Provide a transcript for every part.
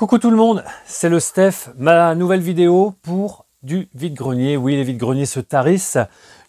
Coucou tout le monde, c'est le Steph, ma nouvelle vidéo pour du vide-grenier. Oui, les vide-greniers se tarissent.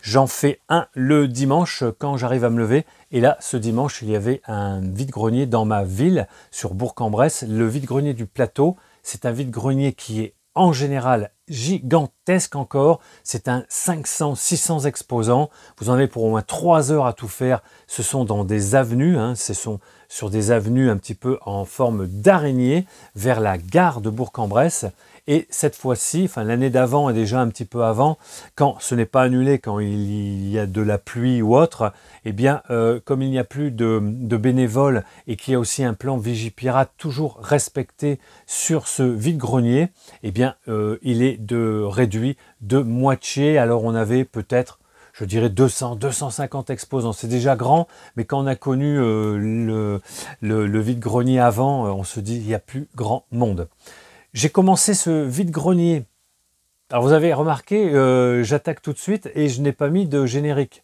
J'en fais un le dimanche quand j'arrive à me lever. Et là, ce dimanche, il y avait un vide-grenier dans ma ville, sur Bourg-en-Bresse. Le vide-grenier du plateau, c'est un vide-grenier qui est en général gigantesque encore. C'est un 500-600 exposants. Vous en avez pour au moins 3 heures à tout faire. Ce sont dans des avenues, ce sont sur des avenues un petit peu en forme d'araignée vers la gare de Bourg-en-Bresse. Et cette fois-ci, enfin l'année d'avant et déjà un petit peu avant, quand ce n'est pas annulé, quand il y a de la pluie ou autre, eh bien, comme il n'y a plus de bénévoles et qu'il y a aussi un plan Vigipirate toujours respecté sur ce vide-grenier, eh bien, il est réduit de moitié. Alors on avait peut-être, je dirais 200-250 exposants. C'est déjà grand, mais quand on a connu le vide-grenier avant, on se dit il n'y a plus grand monde. J'ai commencé ce vide-grenier. Alors vous avez remarqué, j'attaque tout de suite et je n'ai pas mis de générique.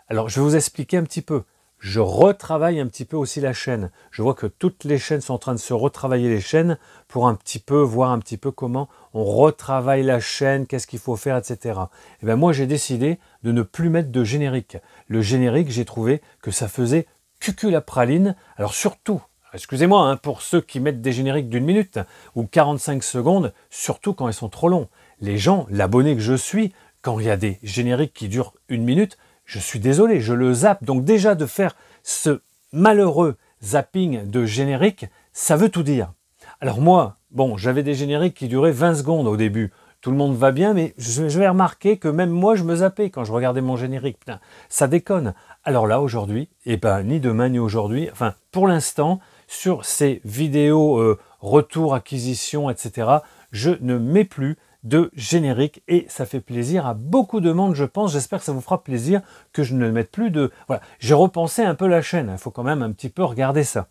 Alors je vais vous expliquer un petit peu. Je retravaille un petit peu aussi la chaîne. Je vois que toutes les chaînes sont en train de se retravailler les chaînes pour un petit peu voir un petit peu comment on retravaille la chaîne, qu'est-ce qu'il faut faire, etc. Et bien moi j'ai décidé de ne plus mettre de générique. Le générique, j'ai trouvé que ça faisait cucul la praline. Alors surtout, excusez-moi, pour ceux qui mettent des génériques d'1 minute ou 45 secondes, surtout quand ils sont trop longs. Les gens, l'abonné que je suis, quand il y a des génériques qui durent 1 minute, je suis désolé, je le zappe. Donc déjà de faire ce malheureux zapping de générique, ça veut tout dire. Alors moi, bon, j'avais des génériques qui duraient 20 secondes au début. Tout le monde va bien, mais je vais remarquer que même moi, je me zappais quand je regardais mon générique. Putain, ça déconne. Alors là, aujourd'hui, ni demain ni aujourd'hui, enfin, pour l'instant, sur ces vidéos retour, acquisition, etc., je ne mets plus de générique et ça fait plaisir à beaucoup de monde, je pense. J'espère que ça vous fera plaisir que je ne mette plus de... Voilà, j'ai repensé un peu la chaîne, il faut quand même un petit peu regarder ça.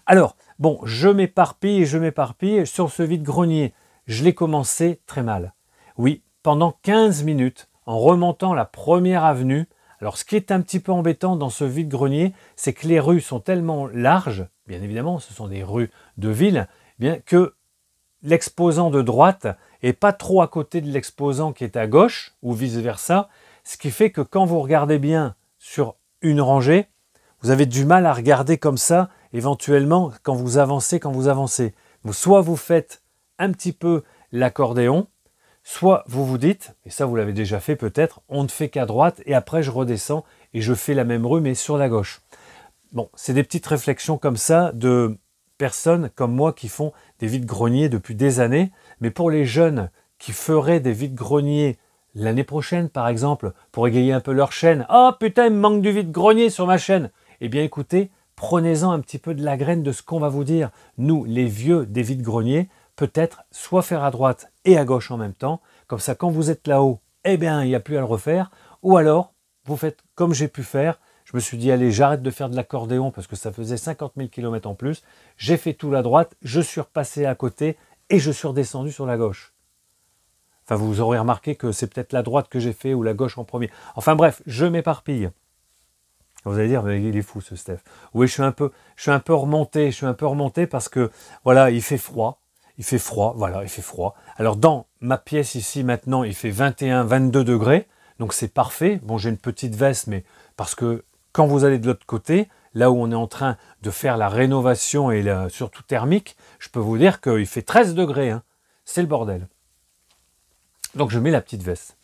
Alors, bon, je m'éparpille sur ce vide-grenier. Je l'ai commencé très mal. Oui, pendant 15 minutes, en remontant la première avenue. Alors, ce qui est un petit peu embêtant dans ce vide-grenier, c'est que les rues sont tellement larges, bien évidemment, ce sont des rues de ville, bien que l'exposant de droite est pas trop à côté de l'exposant qui est à gauche, ou vice-versa, ce qui fait que quand vous regardez bien sur une rangée, vous avez du mal à regarder comme ça, éventuellement, quand vous avancez. Soit vous faites un petit peu l'accordéon, soit vous vous dites, et ça vous l'avez déjà fait peut-être, on ne fait qu'à droite, et après je redescends, et je fais la même rue, mais sur la gauche. Bon, c'est des petites réflexions comme ça de personnes comme moi qui font des vide-greniers depuis des années. Mais pour les jeunes qui feraient des vide-greniers l'année prochaine, par exemple, pour égayer un peu leur chaîne, « Oh putain, il me manque du vide-grenier sur ma chaîne !» Eh bien écoutez, prenez-en un petit peu de la graine de ce qu'on va vous dire. Nous, les vieux des vide-greniers, peut-être soit faire à droite et à gauche en même temps. Comme ça, quand vous êtes là-haut, eh bien, il n'y a plus à le refaire. Ou alors, vous faites comme j'ai pu faire. Je me suis dit, allez, j'arrête de faire de l'accordéon parce que ça faisait 50 000 km en plus. J'ai fait tout la droite, je suis repassé à côté et je suis redescendu sur la gauche. Enfin, vous aurez remarqué que c'est peut-être la droite que j'ai fait ou la gauche en premier. Enfin bref, je m'éparpille. Vous allez dire, mais il est fou ce Steph. Oui, je suis un peu remonté parce que, voilà, il fait froid. Voilà, il fait froid. Alors dans ma pièce ici maintenant, il fait 21-22 degrés. Donc c'est parfait. Bon, j'ai une petite veste, mais parce que quand vous allez de l'autre côté, là où on est en train de faire la rénovation et surtout thermique, je peux vous dire qu'il fait 13 degrés. C'est le bordel. Donc je mets la petite veste.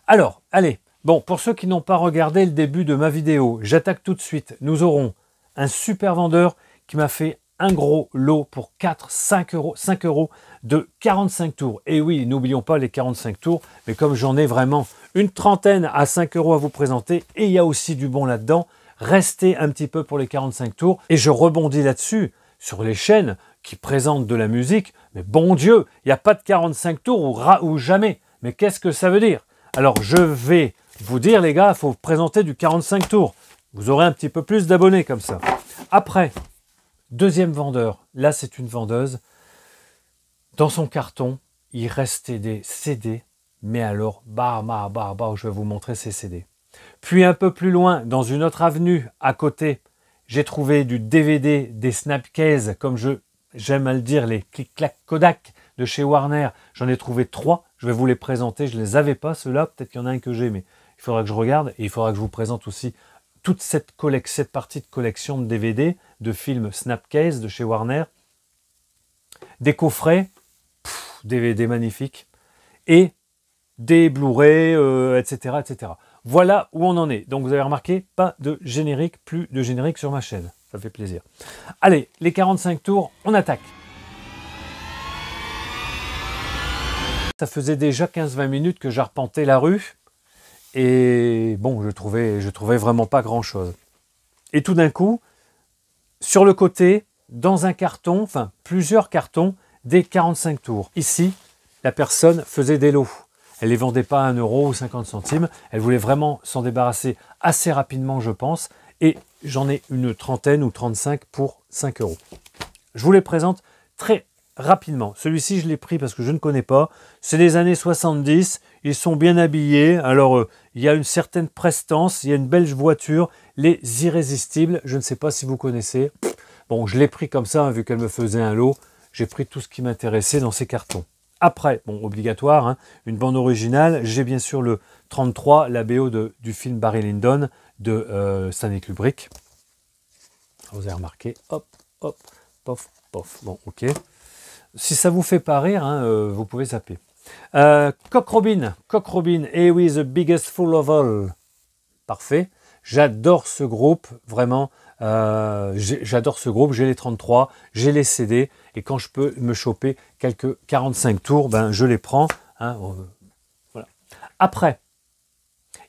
Alors, allez. Bon, pour ceux qui n'ont pas regardé le début de ma vidéo, j'attaque tout de suite. Nous aurons un super vendeur qui m'a fait un gros lot pour 5 euros de 45 tours. Et oui, n'oublions pas les 45 tours, mais comme j'en ai vraiment une trentaine à 5 euros à vous présenter, et il y a aussi du bon là-dedans, restez un petit peu pour les 45 tours. Et je rebondis là-dessus, sur les chaînes qui présentent de la musique. Mais bon Dieu, il n'y a pas de 45 tours ou jamais. Mais qu'est-ce que ça veut dire? Alors je vais vous dire, les gars, il faut présenter du 45 tours. Vous aurez un petit peu plus d'abonnés comme ça. Après, deuxième vendeur, là c'est une vendeuse. Dans son carton, il restait des CD, mais alors, je vais vous montrer ces CD. Puis un peu plus loin, dans une autre avenue à côté, j'ai trouvé du DVD, des Snapcase, comme je j'aime à le dire, les clic-clac Kodak de chez Warner. J'en ai trouvé 3. Je vais vous les présenter. Je ne les avais pas, ceux-là. Peut-être qu'il y en a un que j'ai, mais il faudra que je regarde. Et il faudra que je vous présente aussi toute cette partie de collection de DVD, de films Snapcase de chez Warner. Des coffrets, DVD magnifiques. Et des Blu-ray, etc., etc. Voilà où on en est. Donc vous avez remarqué, pas de générique, plus de générique sur ma chaîne. Ça fait plaisir. Allez, les 45 tours, on attaque. Ça faisait déjà 15-20 minutes que j'arpentais la rue. Et bon, je trouvais vraiment pas grand-chose. Et tout d'un coup, sur le côté, dans un carton, enfin plusieurs cartons, des 45 tours. Ici, la personne faisait des lots. Elle ne les vendait pas à 1 euro ou 50 centimes. Elle voulait vraiment s'en débarrasser assez rapidement, je pense. Et j'en ai une trentaine ou 35 pour 5 euros. Je vous les présente très rapidement. Celui-ci, je l'ai pris parce que je ne connais pas. C'est des années 70. Ils sont bien habillés. Alors, il y a une certaine prestance. Il y a une belle voiture. Les Irrésistibles. Je ne sais pas si vous connaissez. Bon, je l'ai pris comme ça, hein, vu qu'elle me faisait un lot. J'ai pris tout ce qui m'intéressait dans ces cartons. Après, bon, obligatoire, hein, une bande originale. J'ai bien sûr le 33, la BO du film Barry Lyndon de Stanley Kubrick. Vous avez remarqué, hop, hop, pof, pof. Bon, ok. Si ça vous fait pas rire, hein, vous pouvez zapper. Cock Robin, et oui, The Biggest Fool of All. Parfait. J'adore ce groupe, vraiment. J'adore ce groupe, j'ai les 33, j'ai les CD, et quand je peux me choper quelques 45 tours, ben, je les prends. Hein, voilà. Après,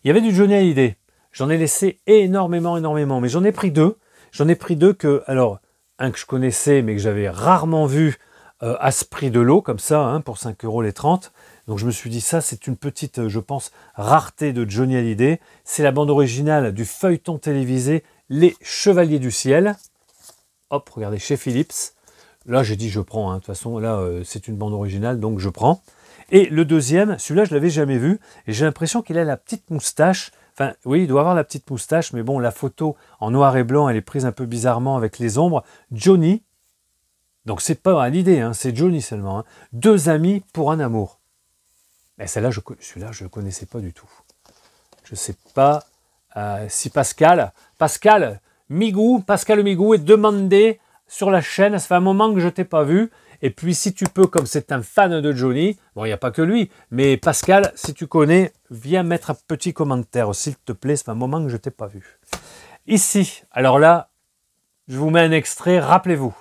il y avait du Johnny Hallyday. J'en ai laissé énormément, mais j'en ai pris deux. J'en ai pris deux que, alors, un que je connaissais, mais que j'avais rarement vu à ce prix de lot, comme ça, hein, pour 5 euros les 30. Donc je me suis dit, ça, c'est une petite, je pense, rareté de Johnny Hallyday. C'est la bande originale du feuilleton télévisé Les Chevaliers du Ciel. Hop, regardez, chez Philips. Là, j'ai dit, je prends. Hein. De toute façon, là, c'est une bande originale, donc je prends. Et le deuxième, celui-là, je ne l'avais jamais vu. Et j'ai l'impression qu'il a la petite moustache. Enfin, oui, il doit avoir la petite moustache, mais bon, la photo en noir et blanc, elle est prise un peu bizarrement avec les ombres. Johnny, donc c'est pas Hallyday, hein, c'est Johnny seulement. Hein. Deux amis pour un amour. Et celui-là, je ne le connaissais pas du tout. Je ne sais pas si Pascal Migou est demandé sur la chaîne. Ça fait un moment que je ne t'ai pas vu. Et puis, si tu peux, comme c'est un fan de Johnny, bon, il n'y a pas que lui, mais Pascal, si tu connais, viens mettre un petit commentaire, s'il te plaît. Ça fait un moment que je ne t'ai pas vu. Ici, alors là, je vous mets un extrait, rappelez-vous.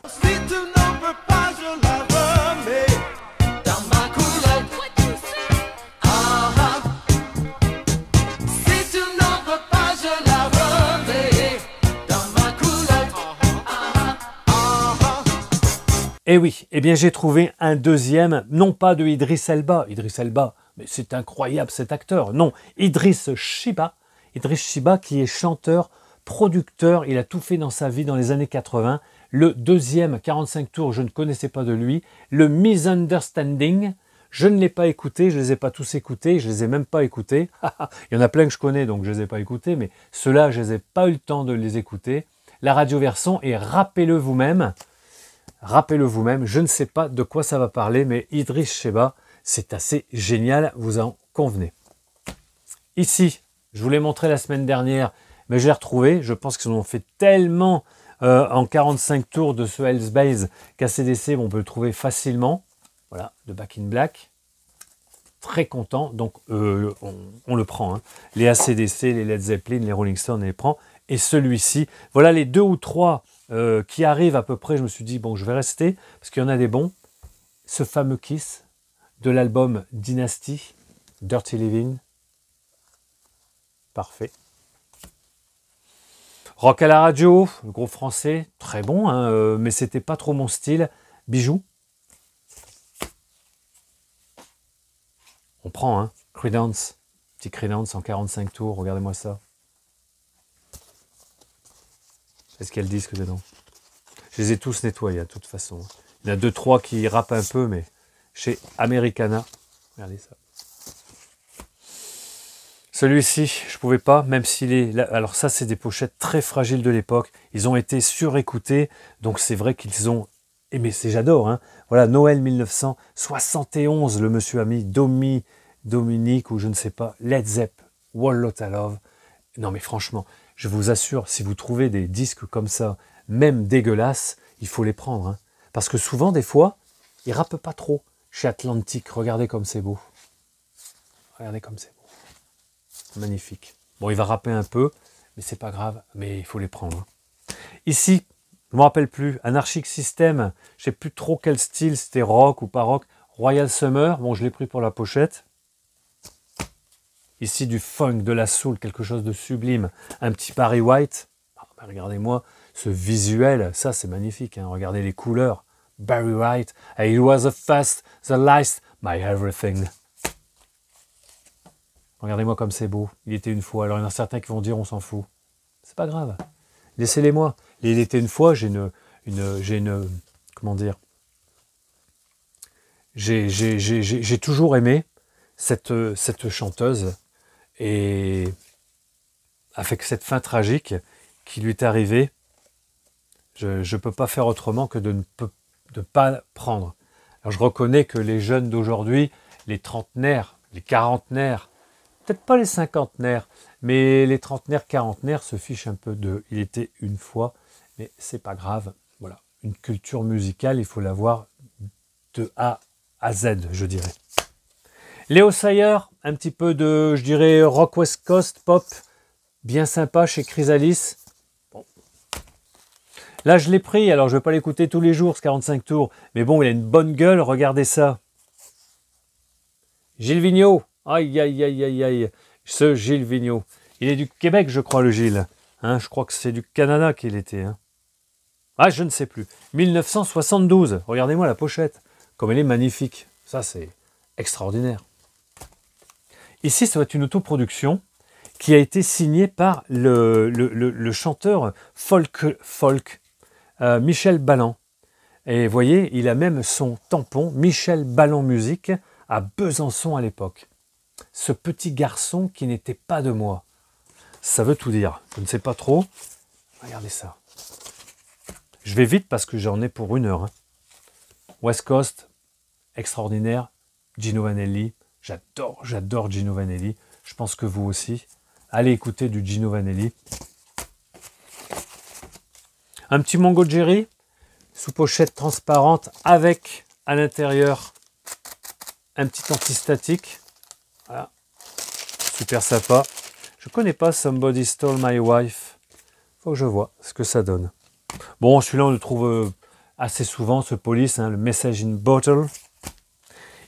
Et oui, eh bien j'ai trouvé un deuxième, non pas de Idriss Elba, mais c'est incroyable cet acteur, non, Idriss Chiba qui est chanteur, producteur, il a tout fait dans sa vie dans les années 80. Le deuxième, 45 tours, je ne connaissais pas de lui. Le Misunderstanding, je ne l'ai pas écouté, je ne les ai pas tous écoutés, je ne les ai même pas écoutés. Il y en a plein que je connais, donc je ne les ai pas écoutés, mais ceux-là, je n'ai pas eu le temps de les écouter. La radioversion, et rappelez-le vous-même, je ne sais pas de quoi ça va parler, mais Idriss Chiba, c'est assez génial, vous en convenez. Ici, je vous l'ai montré la semaine dernière, mais je l'ai retrouvé. Je pense qu'ils en ont fait tellement en 45 tours de ce Hell's Base qu'ACDC, on peut le trouver facilement. Voilà, de Back in Black. Très content, donc on le prend. Hein. Les ACDC, les Led Zeppelin, les Rolling Stones, on les prend. Et celui-ci, voilà les 2 ou 3 qui arrivent à peu près. Je me suis dit, bon, je vais rester, parce qu'il y en a des bons. Ce fameux Kiss de l'album Dynasty, Dirty Living. Parfait. Rock à la radio, le groupe français, très bon, hein, mais c'était pas trop mon style. Bijoux. On prend, hein. Creedence. Petit Creedence en 45 tours, regardez-moi ça. Est-ce qu'il y a le disque dedans? Je les ai tous nettoyés, de toute façon. Il y en a 2-3 qui rappent un peu, mais chez Americana. Regardez ça. Celui-ci, je pouvais pas, même s'il est... Là, alors ça, c'est des pochettes très fragiles de l'époque. Ils ont été surécoutés, donc c'est vrai qu'ils ont mais j'adore, hein. Voilà, Noël 1971, le monsieur a mis Dominique, ou je ne sais pas, Led Zepp, Whole Lotta Love. Non mais franchement, je vous assure, si vous trouvez des disques comme ça, même dégueulasses, il faut les prendre. Hein. Parce que souvent, des fois, ils rappent pas trop. Chez Atlantic, regardez comme c'est beau. Regardez comme c'est beau. Magnifique. Bon, il va rapper un peu, mais c'est pas grave, mais il faut les prendre. Hein. Ici, je ne me rappelle plus, Anarchic System, je sais plus trop quel style, c'était rock ou pas rock. Royal Summer, bon, je l'ai pris pour la pochette. Ici, du funk, de la soul, quelque chose de sublime. Un petit Barry White. Ah, ben, regardez-moi ce visuel, ça c'est magnifique. Hein. Regardez les couleurs. Barry White, it was the first, the last, my everything. Regardez-moi comme c'est beau. Il était une fois. Alors il y en a certains qui vont dire on s'en fout. C'est pas grave. Laissez-les moi. Il était une fois, j'ai une comment dire, j'ai toujours aimé cette chanteuse et avec cette fin tragique qui lui est arrivée, je ne peux pas faire autrement que de ne pas prendre. Alors je reconnais que les jeunes d'aujourd'hui, les trentenaires, les quarantenaires, peut-être pas les cinquantenaires, mais les trentenaires, quarantenaires se fichent un peu de « il était une fois », mais c'est pas grave. Voilà, une culture musicale, il faut l'avoir de A à Z, je dirais. Léo Sayer, un petit peu de, je dirais, rock West Coast, pop, bien sympa chez Chrysalis. Bon. Là, je l'ai pris, alors je ne vais pas l'écouter tous les jours, ce 45 tours, mais bon, il a une bonne gueule, regardez ça. Gilles Vigneault, aïe, aïe, aïe, aïe, aïe, ce Gilles Vigneault. Il est du Québec, je crois, le Gilles. Hein, je crois que c'est du Canada qu'il était. Hein. Ah, je ne sais plus. 1972, regardez-moi la pochette, comme elle est magnifique. Ça, c'est extraordinaire. Ici, ça va être une autoproduction qui a été signée par le chanteur folk Michel Ballan. Et vous voyez, il a même son tampon Michel Ballan Musique à Besançon à l'époque. Ce petit garçon qui n'était pas de moi. Ça veut tout dire. Je ne sais pas trop. Regardez ça. Je vais vite parce que j'en ai pour 1 heure. Hein. West Coast, extraordinaire. Gino Vanelli. J'adore Gino Vanelli. Je pense que vous aussi. Allez écouter du Gino Vanelli. Un petit Mongo Jerry, sous pochette transparente, avec à l'intérieur un petit antistatique. Voilà. Super sympa. Je connais pas Somebody Stole My Wife. Faut que je vois ce que ça donne. Bon, celui-là, on le trouve assez souvent, ce Police, hein, le Message in Bottle.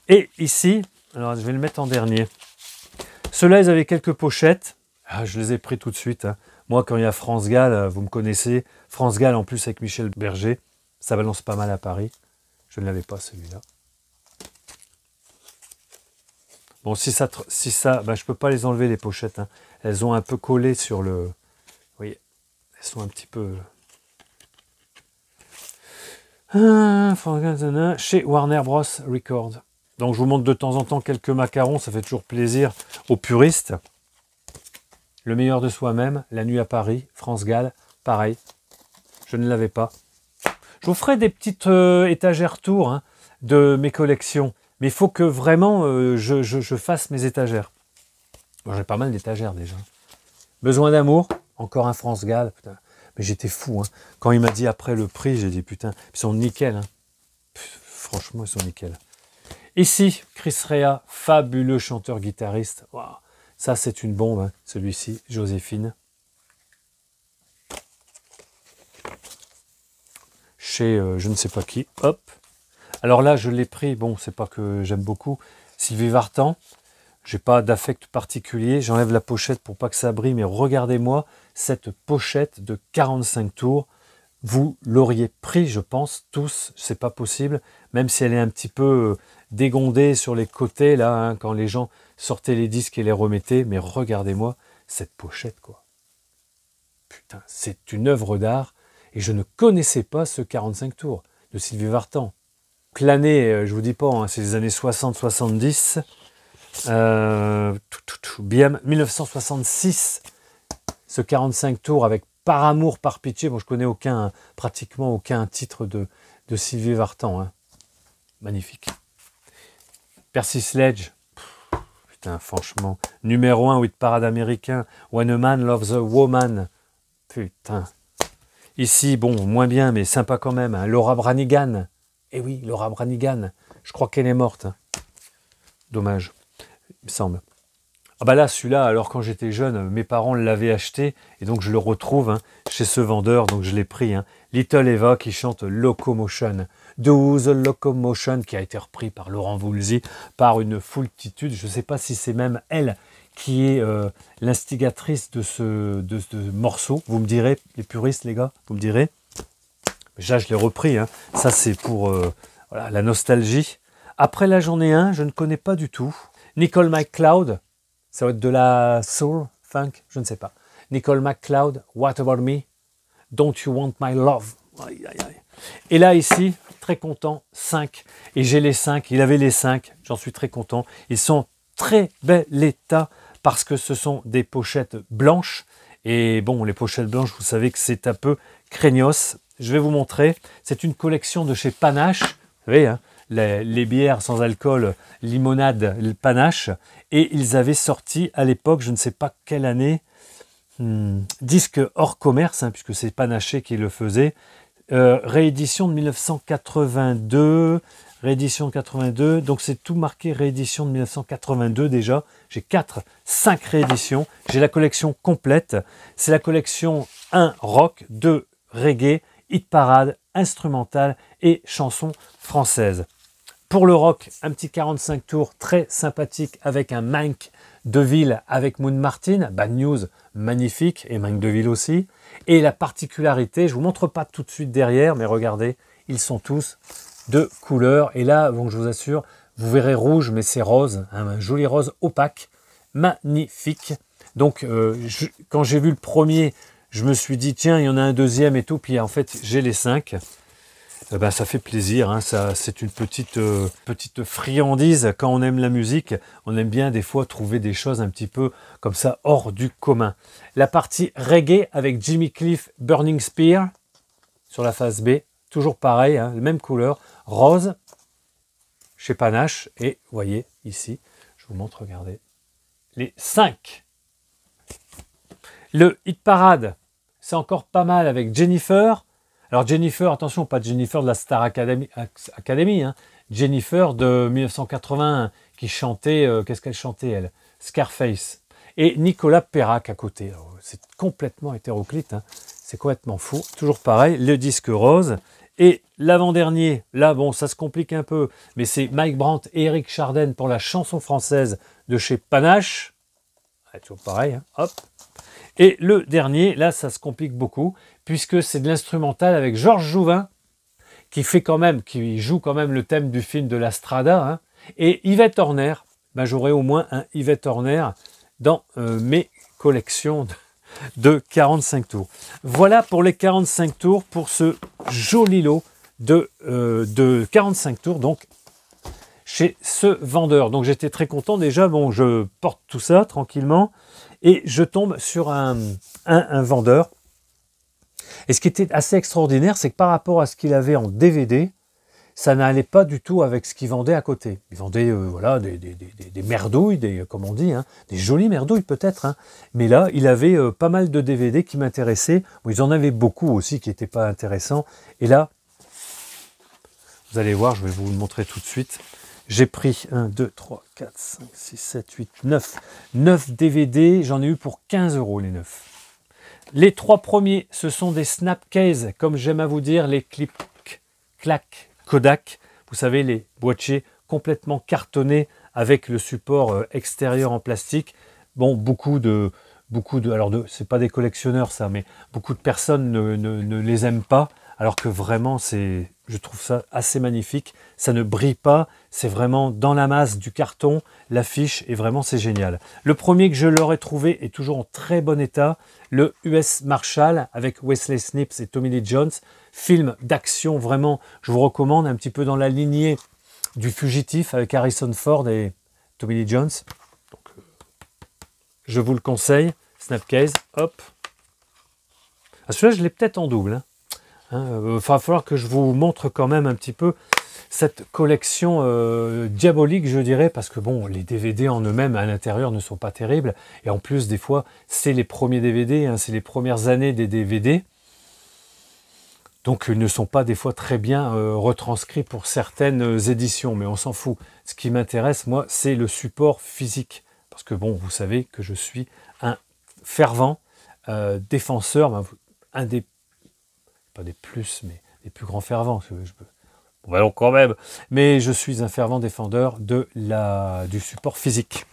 Et ici, alors je vais le mettre en dernier. Ceux-là, ils avaient quelques pochettes. Ah, je les ai pris tout de suite. Hein. Moi, quand il y a France Gall, vous me connaissez. France Gall, en plus, avec Michel Berger. Ça balance pas mal à Paris. Je ne l'avais pas, celui-là. Bon, si ça, ben, je ne peux pas les enlever, les pochettes. Hein. Elles ont un peu collé sur le... Vous voyez, elles sont un petit peu... Chez Warner Bros. Records. Donc, je vous montre de temps en temps quelques macarons. Ça fait toujours plaisir aux puristes. Le meilleur de soi-même, La nuit à Paris, France Gall, pareil. Je ne l'avais pas. Je vous ferai des petites étagères tours hein, de mes collections. Mais il faut que vraiment je fasse mes étagères. Bon, j'ai pas mal d'étagères déjà. Besoin d'amour, encore un France Gall. Putain. Mais j'étais fou. Hein. Quand il m'a dit après le prix, j'ai dit putain, ils sont nickel. Hein. Franchement, ils sont nickel. Ici, Chris Rea, fabuleux chanteur-guitariste. Wow. Ça, c'est une bombe, hein, celui-ci, Joséphine. Chez je ne sais pas qui. Hop. Alors là, je l'ai pris. Bon, c'est pas que j'aime beaucoup. Sylvie Vartan. J'ai pas d'affect particulier. J'enlève la pochette pour pas que ça brille. Mais regardez-moi cette pochette de 45 tours. Vous l'auriez pris, je pense, tous. C'est pas possible. Même si elle est un petit peu dégondée sur les côtés, là, hein, quand les gens sortaient les disques et les remettaient. Mais regardez-moi cette pochette, quoi. Putain, c'est une œuvre d'art. Et je ne connaissais pas ce 45 tours de Sylvie Vartan. L'année, je vous dis pas, hein, c'est les années 60-70. Bien 1966, ce 45 tours avec Par amour, par pitié. Bon, je connais pratiquement aucun titre de Sylvie Vartan. Hein. Magnifique. Percy Sledge. Putain, franchement. Numéro 1, hit parade américain. When a Man Loves a Woman. Putain. Ici, bon, moins bien, mais sympa quand même. Hein. Laura Branigan. Eh oui, Laura Branigan. Je crois qu'elle est morte. Hein. Dommage, il me semble. Ah bah là, celui-là, alors quand j'étais jeune, mes parents l'avaient acheté, et donc je le retrouve hein, chez ce vendeur, donc je l'ai pris. Hein. Little Eva qui chante Locomotion. Do the Locomotion, qui a été repris par Laurent Voulzy, par une foultitude. Je ne sais pas si c'est même elle qui est l'instigatrice de ce morceau. Vous me direz, les puristes, les gars, vous me direz. Déjà, je l'ai repris. Hein. Ça, c'est pour voilà, la nostalgie. Après, là, j'en ai un, je ne connais pas du tout. Nicole McCloud. Ça va être de la soul, funk, je ne sais pas. Nicole McCloud, What About Me? Don't You Want My Love? Aïe, aïe, aïe. Et là, ici, très content, 5. Et j'ai les 5, il avait les 5, j'en suis très content. Ils sont très bel état parce que ce sont des pochettes blanches. Et bon, les pochettes blanches, vous savez que c'est un peu craignos. Je vais vous montrer. C'est une collection de chez Panache. Vous savez, hein, les bières sans alcool, limonade, le Panache. Et ils avaient sorti à l'époque, je ne sais pas quelle année, disque hors commerce, hein, puisque c'est Panaché qui le faisait. Réédition de 1982, réédition de 82, donc c'est tout marqué réédition de 1982 déjà. J'ai 5 rééditions. J'ai la collection complète. C'est la collection 1 rock, 2 reggae, hit parade, instrumental et chansons françaises. Pour le rock, un petit 45 tours très sympathique avec un Manque de Ville avec Moon Martin, Bad News, magnifique, et Manque de Ville aussi. Et la particularité, je ne vous montre pas tout de suite derrière, mais regardez, ils sont tous de couleur. Et là, donc, je vous assure, vous verrez rouge, mais c'est rose, hein, un joli rose opaque, magnifique. Donc, quand j'ai vu le premier, je me suis dit, tiens, il y en a un deuxième et tout, puis en fait, j'ai les 5. Ben, ça fait plaisir, hein, c'est une petite friandise. Quand on aime la musique, on aime bien des fois trouver des choses un petit peu comme ça hors du commun. La partie reggae avec Jimmy Cliff, Burning Spear sur la face B, toujours pareil, hein, même couleur, rose chez Panache. Et vous voyez ici, je vous montre, regardez, les 5. Le hit parade, c'est encore pas mal avec Jennifer. Alors Jennifer, attention, pas Jennifer de la Star Academy, hein, Jennifer de 1981 qui chantait, qu'est-ce qu'elle chantait elle? Scarface. Et Nicolas Perrac à côté. C'est complètement hétéroclite, hein. C'est complètement fou. Toujours pareil, le disque rose. Et l'avant-dernier, là bon, ça se complique un peu, mais c'est Mike Brandt et Eric Chardin pour la chanson française de chez Panache. Ouais, toujours pareil, hein, hop. Et le dernier, là, ça se complique beaucoup, puisque c'est de l'instrumental avec Georges Jouvin, qui joue quand même le thème du film de la Strada, hein, et Yvette Horner. Ben, j'aurai au moins un Yvette Horner dans mes collections de 45 tours. Voilà pour les 45 tours, pour ce joli lot de 45 tours, donc chez ce vendeur. Donc j'étais très content déjà. Bon, je porte tout ça tranquillement et je tombe sur un vendeur. Et ce qui était assez extraordinaire, c'est que par rapport à ce qu'il avait en DVD, ça n'allait pas du tout avec ce qu'il vendait à côté. Il vendait voilà, des merdouilles, comme on dit, hein, des jolies merdouilles peut-être. Hein. Mais là, il avait pas mal de DVD qui m'intéressaient. Bon, ils en avaient beaucoup aussi qui n'étaient pas intéressants. Et là, vous allez voir, je vais vous le montrer tout de suite. J'ai pris 1, 2, 3, 4, 5, 6, 7, 8, 9. 9 DVD, j'en ai eu pour 15 € les 9. Les 3 premiers, ce sont des Snapcase, comme j'aime à vous dire, les clip clac Kodak. Vous savez, les boîtiers complètement cartonnés avec le support extérieur en plastique. Bon, beaucoup de alors c'est pas des collectionneurs ça, mais beaucoup de personnes ne les aiment pas. Alors que vraiment, je trouve ça assez magnifique. Ça ne brille pas, c'est vraiment dans la masse du carton, l'affiche, et vraiment c'est génial. Le premier que je leur ai trouvé est toujours en très bon état, le US Marshall avec Wesley Snipes et Tommy Lee Jones. Film d'action, vraiment, je vous recommande, un petit peu dans la lignée du Fugitif avec Harrison Ford et Tommy Lee Jones. Donc, je vous le conseille, Snapcase, hop. Ah, celui-là, je l'ai peut-être en double, hein. Il va falloir que je vous montre quand même un petit peu cette collection diabolique, je dirais, parce que bon, les DVD en eux-mêmes à l'intérieur ne sont pas terribles. Et en plus, des fois, c'est les premiers DVD, hein, c'est les premières années des DVD. Donc, ils ne sont pas des fois très bien retranscrits pour certaines éditions, mais on s'en fout. Ce qui m'intéresse, moi, c'est le support physique. Parce que bon, vous savez que je suis un fervent défenseur, un des, pas des plus, mais des plus grands fervents. Bon, alors quand même, mais je suis un fervent défendeur du support physique.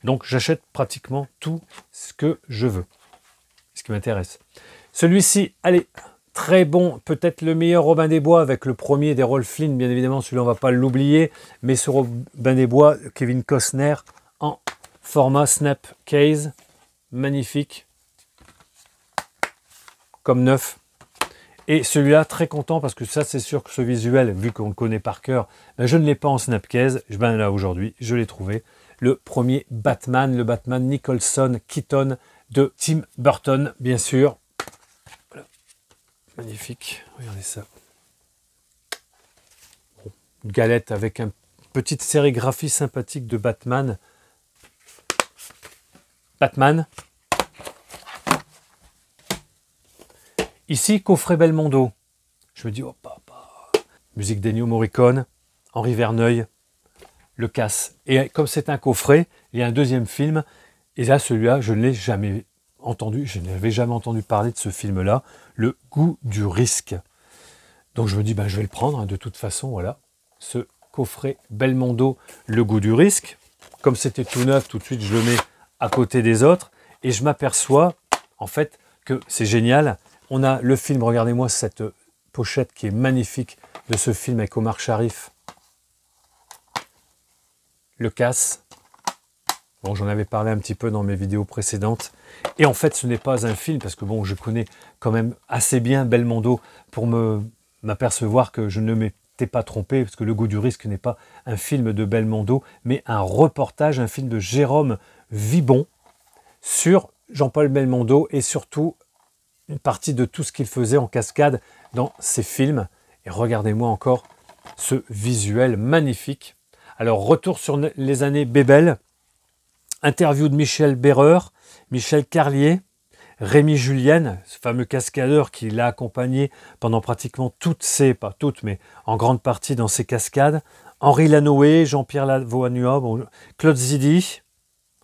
Donc, j'achète pratiquement tout ce que je veux, ce qui m'intéresse. Celui-ci, allez, très bon, peut-être le meilleur Robin des Bois avec le premier des Rolf Flynn, bien évidemment, celui-là on ne va pas l'oublier, mais ce Robin des Bois, Kevin Costner, en format snap case, magnifique, comme neuf. Et celui-là, très content, parce que ça c'est sûr que ce visuel, vu qu'on le connaît par cœur, ben, je ne l'ai pas en snap case, ben là aujourd'hui, je l'ai trouvé, le premier Batman, le Batman Nicholson Keaton de Tim Burton, bien sûr. Magnifique, regardez ça. Bon, une galette avec une petite sérigraphie sympathique de Batman. Ici, coffret Belmondo. Je me dis, oh papa. Musique d'Ennio Morricone, Henri Verneuil, Le Casse. Et comme c'est un coffret, il y a un deuxième film. Et là, celui-là, je ne l'ai jamais entendu, je n'avais jamais entendu parler de ce film-là, Le Goût du risque. Donc je me dis, ben, je vais le prendre, hein, de toute façon, voilà. Ce coffret Belmondo, Le Goût du risque. Comme c'était tout neuf, tout de suite, je le mets à côté des autres. Et je m'aperçois, en fait, que c'est génial. On a le film, regardez-moi cette pochette qui est magnifique de ce film avec Omar Sharif. Le Casse. Bon, j'en avais parlé un petit peu dans mes vidéos précédentes. Et en fait, ce n'est pas un film, parce que bon, je connais quand même assez bien Belmondo pour m'apercevoir que je ne m'étais pas trompé, parce que Le Goût du risque n'est pas un film de Belmondo, mais un reportage, un film de Jérôme Vibon sur Jean-Paul Belmondo et surtout une partie de tout ce qu'il faisait en cascade dans ses films. Et regardez-moi encore ce visuel magnifique. Alors, retour sur les années Bébel. Interview de Michel Berreur, Michel Carlier, Rémi Julienne, ce fameux cascadeur qui l'a accompagné pendant pratiquement toutes ses, pas toutes, mais en grande partie dans ses cascades. Henri Lanoé, Jean-Pierre Lavoignua, bon, Claude Zidi,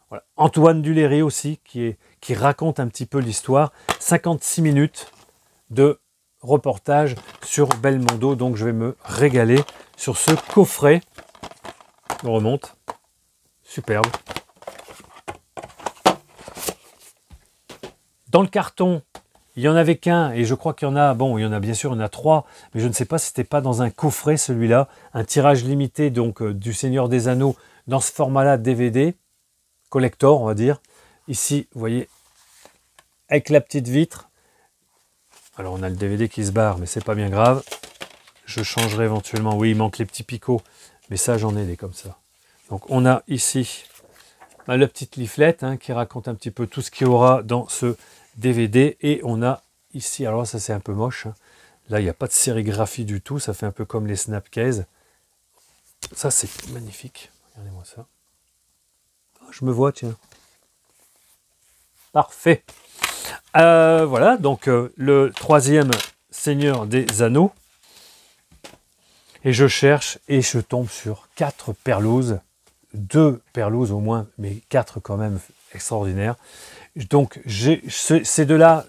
voilà. Antoine Duléry aussi, qui raconte un petit peu l'histoire. 56 minutes de reportage sur Belmondo, donc je vais me régaler sur ce coffret. On remonte, superbe. Dans le carton, il n'y en avait qu'un, et je crois qu'il y en a, bon, il y en a bien sûr, il y en a 3, mais je ne sais pas si c'était pas dans un coffret celui-là, un tirage limité donc du Seigneur des Anneaux dans ce format-là DVD, collector on va dire. Ici, vous voyez, avec la petite vitre. Alors on a le DVD qui se barre, mais c'est pas bien grave. Je changerai éventuellement, oui, il manque les petits picots, mais ça j'en ai des comme ça. Donc on a ici la petite leaflet hein, qui raconte un petit peu tout ce qu'il y aura dans ce DVD. Et on a ici, alors ça c'est un peu moche, hein. Là il n'y a pas de sérigraphie du tout, ça fait un peu comme les Snapcase. Ça c'est magnifique, regardez-moi ça. Oh, je me vois, tiens. Parfait. Voilà, donc le troisième Seigneur des Anneaux. Et je cherche et je tombe sur 4 perlouses. 2 perlouses au moins, mais 4 quand même extraordinaires. Donc j'ai ces deux-là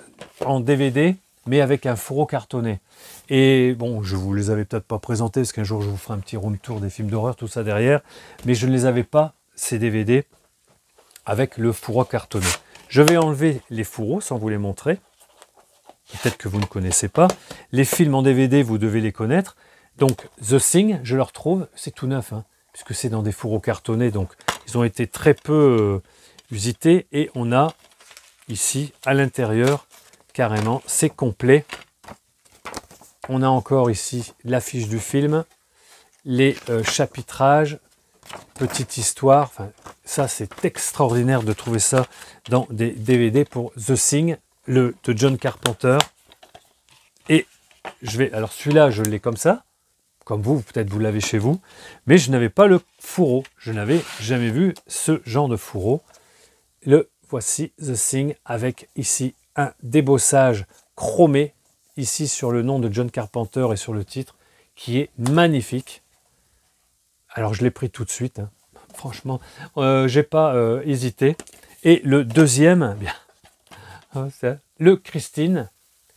en DVD, mais avec un fourreau cartonné. Et bon, je vous les avais peut-être pas présentés, parce qu'un jour je vous ferai un petit room tour des films d'horreur, tout ça derrière, mais je ne les avais pas, ces DVD, avec le fourreau cartonné. Je vais enlever les fourreaux sans vous les montrer. Peut-être que vous ne connaissez pas. Les films en DVD, vous devez les connaître. Donc The Thing, je le retrouve, c'est tout neuf, hein, puisque c'est dans des fourreaux cartonnés, donc ils ont été très peu usités. Et on a ici, à l'intérieur, carrément, c'est complet. On a encore ici l'affiche du film, les chapitrages, petite histoire. Enfin, ça, c'est extraordinaire de trouver ça dans des DVD pour The Thing, de John Carpenter. Et Alors celui-là, je l'ai comme ça, comme vous, peut-être vous l'avez chez vous, mais je n'avais pas le fourreau. Je n'avais jamais vu ce genre de fourreau. Le voici, The Thing, avec ici un débossage chromé, ici sur le nom de John Carpenter et sur le titre, qui est magnifique. Alors je l'ai pris tout de suite, hein. Franchement, j'ai pas hésité. Et le deuxième, bien, c'est le Christine,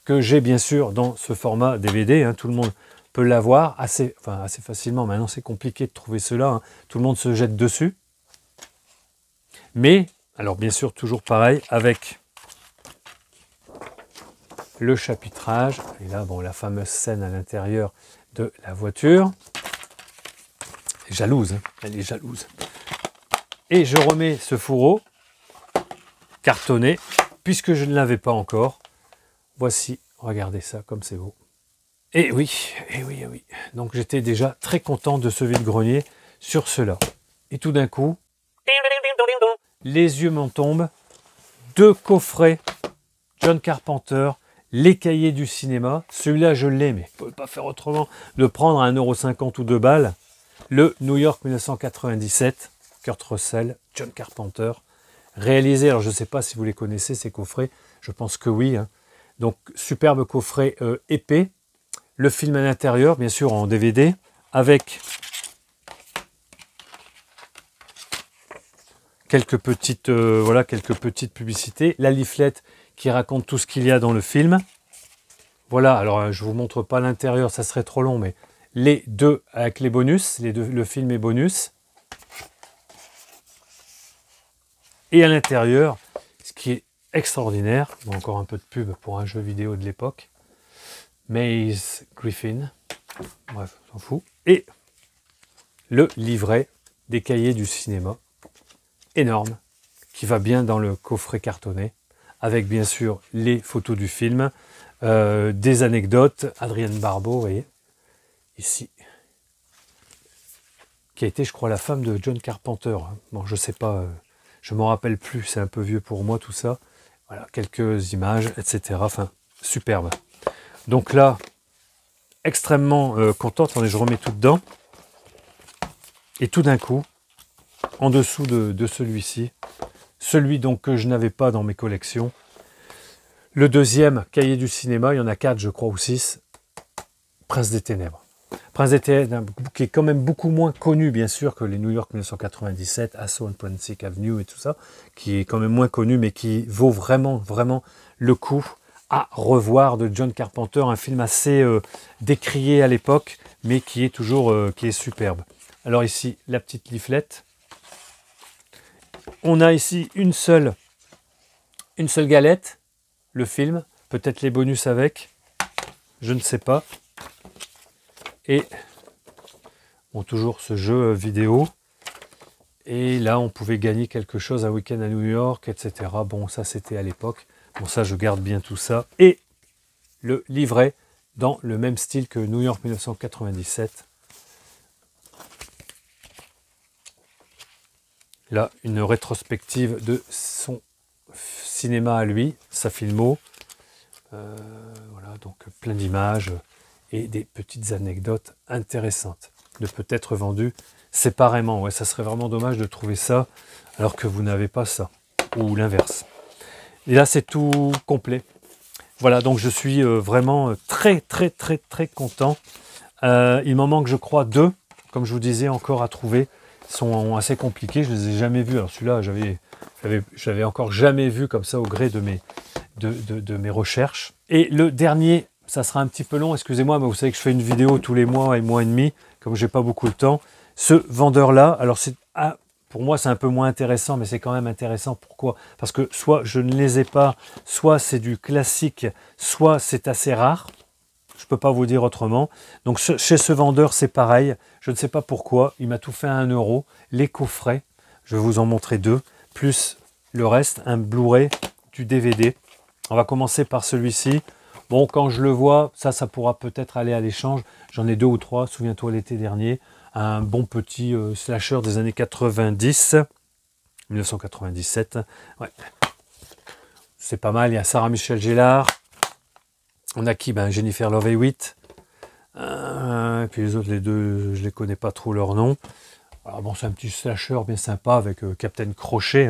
que j'ai bien sûr dans ce format DVD, hein. Tout le monde peut l'avoir assez facilement. Maintenant c'est compliqué de trouver cela, hein. Tout le monde se jette dessus. Mais, alors bien sûr, toujours pareil, avec le chapitrage. Et là, bon, la fameuse scène à l'intérieur de la voiture. Elle est jalouse, hein, elle est jalouse. Et je remets ce fourreau cartonné, puisque je ne l'avais pas encore. Voici, regardez ça, comme c'est beau. Et oui, et oui, et oui. Donc j'étais déjà très content de ce vide-grenier sur cela. Et tout d'un coup, les yeux m'en tombent. 2 coffrets John Carpenter, les cahiers du cinéma. Celui-là, je l'ai, mais je ne peux pas faire autrement de prendre à 1,50 € ou 2 balles. Le New York 1997, Kurt Russell, John Carpenter, réalisé. Alors, je ne sais pas si vous les connaissez, ces coffrets. Je pense que oui, hein. Donc, superbe coffret épais. Le film à l'intérieur, bien sûr, en DVD, avec quelques petites publicités. La leaflet qui raconte tout ce qu'il y a dans le film. Voilà, alors je ne vous montre pas l'intérieur, ça serait trop long, mais les deux avec les bonus, le film est bonus. Et à l'intérieur, ce qui est extraordinaire, bon, encore un peu de pub pour un jeu vidéo de l'époque, Maze Griffin, bref, on s'en fout, et le livret des cahiers du cinéma, énorme, qui va bien dans le coffret cartonné, avec bien sûr les photos du film, des anecdotes, Adrienne Barbeau, vous voyez, ici, qui a été, je crois, la femme de John Carpenter. Bon, je sais pas, je ne m'en rappelle plus, c'est un peu vieux pour moi tout ça. Voilà, quelques images, etc. Enfin, superbe. Donc là, extrêmement content. Attendez, je remets tout dedans. Et tout d'un coup, en dessous de celui-ci, celui donc que je n'avais pas dans mes collections, le deuxième cahier du cinéma, il y en a 4, je crois, ou 6, Prince des Ténèbres. Prince des Ténèbres, qui est quand même beaucoup moins connu, bien sûr, que les New York 1997, Assault on Potomac Avenue et tout ça, qui est quand même moins connu, mais qui vaut vraiment, vraiment le coup à revoir, de John Carpenter, un film assez décrié à l'époque, mais qui est toujours qui est superbe. Alors ici, la petite leaflet. On a ici une seule galette, le film, peut-être les bonus avec, je ne sais pas. Et bon, toujours ce jeu vidéo. Et là, on pouvait gagner quelque chose, un week-end à New York, etc. Bon, ça, c'était à l'époque. Bon, ça, je garde bien tout ça. Et le livret dans le même style que New York 1997. Là, une rétrospective de son cinéma à lui, sa filmo. Voilà, donc plein d'images et des petites anecdotes intéressantes, de peut-être vendues séparément. Ouais, ça serait vraiment dommage de trouver ça alors que vous n'avez pas ça, ou l'inverse. Et là, c'est tout complet. Voilà, donc je suis vraiment très content. Il m'en manque, je crois, 2, comme je vous disais, encore à trouver. Ils sont assez compliqués, je ne les ai jamais vus. Alors celui-là, j'avais encore jamais vu comme ça au gré de mes recherches. Et le dernier, ça sera un petit peu long, excusez-moi, mais vous savez que je fais une vidéo tous les mois et mois et demi, comme j'ai pas beaucoup de temps. Ce vendeur-là, alors pour moi c'est un peu moins intéressant, mais c'est quand même intéressant. Pourquoi? Parce que soit je ne les ai pas, soit c'est du classique, soit c'est assez rare. Je ne peux pas vous dire autrement. Donc chez ce vendeur, c'est pareil. Je ne sais pas pourquoi. Il m'a tout fait à 1 €. Les coffrets, je vais vous en montrer 2, plus le reste, un Blu-ray, du DVD. On va commencer par celui-ci. Bon, quand je le vois, ça pourra peut-être aller à l'échange. J'en ai 2 ou 3, souviens-toi l'été dernier. Un bon petit slasher des années 90, 1997. Ouais. C'est pas mal, il y a Sarah Michelle Gellar. On a qui? Ben, Jennifer Love Hewitt. Et puis les autres, les deux, je les connais pas trop leur nom. Alors bon, c'est un petit slasher bien sympa avec Captain Crochet.